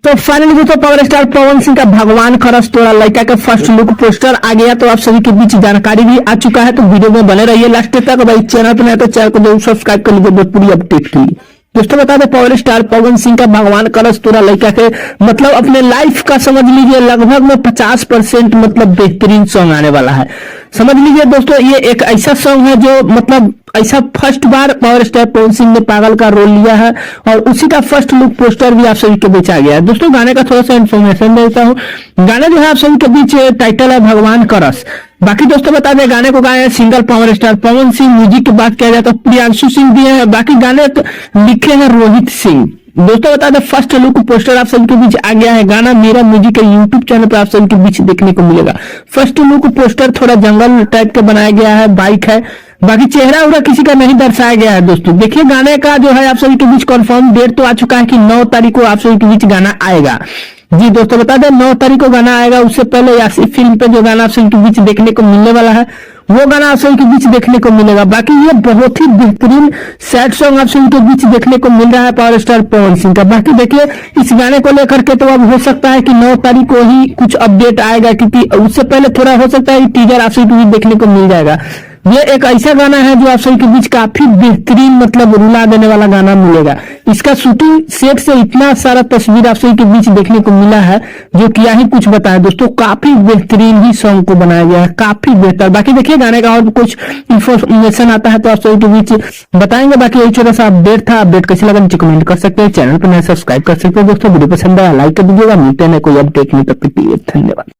तो फाइनली दोस्तों power star Pawan Singh का भगवान खरस तोड़ा लड़का का फर्स्ट लुक पोस्टर आ गया। तो आप सभी के बीच जानकारी भी आ चुका है, तो वीडियो में बने रहिए लास्ट तक। भाई चैनल पर नया तो चैनल को जरूर सब्सक्राइब कर लीजिए पूरी अपडेट के लिए। दोस्तों बता दें पावर स्टार पवन सिंह का भगवान खरस तोड़ा लड़का के मतलब अपने लाइफ का समझ लीजिए लगभग में 50% मतलब बेहतरीन सॉन्ग आने वाला है। समझ लीजिए दोस्तों ये एक ऐसा सॉन्ग है जो मतलब ऐसा फर्स्ट बार पावर स्टार पवन सिंह ने पागल का रोल लिया है और उसी का फर्स्ट लुक पोस्टर भी आप सभी के बीच आ गया है। दोस्तों गाने का थोड़ा सा इन्फॉर्मेशन देता हूँ। गाना जो है आप सभी के बीच टाइटल है भगवान का रस। बाकी दोस्तों बता दें गाने को गाए singer power star Pawan Singh. Music की बात किया जाए तो प्रियांशु सिंह दिए हैं। बाकी गाने लिखे हैं रोहित सिंह। दोस्तों बता दें फर्स्ट लुक पोस्टर आप सभी के बीच आ गया है। गाना मेरा म्यूजिक के यूट्यूब चैनल पर आप सभी के बीच देखने को मिलेगा। फर्स्ट लुक पोस्टर थोड़ा जंगल टाइप का बनाया गया है, बाइक है, बाकी चेहरा उहरा किसी का नहीं दर्शाया गया है। दोस्तों देखिए गाने का जो है आप सभी के बीच कंफर्म डेट तो आ चुका है कि 9 तारीख को आप सभी के बीच गाना आएगा। जी दोस्तों बता दें 9 तारीख को गाना आएगा। उससे पहले यासी फिल्म पे जो गाना आप सभी के बीच देखने को मिलने वाला है वो गाना आप सभी के बीच देखने को मिलेगा। बाकी ये बहुत ही बेहतरीन सैड सॉन्ग आप सभी के बीच देखने को मिल रहा है पावर स्टार पवन सिंह का। बाकी देखिए इस गाने को लेकर के तो अब हो सकता है कि 9 तारीख को ही कुछ अपडेट आएगा, क्योंकि उससे पहले थोड़ा हो सकता है टीजर आप सभी के बीच देखने को मिल जाएगा। ये एक ऐसा गाना है जो आप सभी के बीच काफी बेहतरीन मतलब रुला देने वाला गाना मिलेगा। इसका शूटिंग सेट से इतना सारा तस्वीर आप सभी के बीच देखने को मिला है जो क्या ही कुछ बताएं। दोस्तों काफी बेहतरीन ही सॉन्ग को बनाया गया है, काफी बेहतर। बाकी देखिए गाने का और कुछ इंफॉर्मेशन आता है तो आप सभी के बीच बताएंगे। बाकी यही छोटा सा अपडेट था। अपडेट कैसे लगा नीचे कमेंट कर सकते हैं, चैनल पर नया सब्सक्राइब कर सकते हैं। दोस्तों वीडियो पसंद आया लाइक कर दीजिएगा। मिलते हैं कोई अपडेट नहीं, तब तक के लिए धन्यवाद।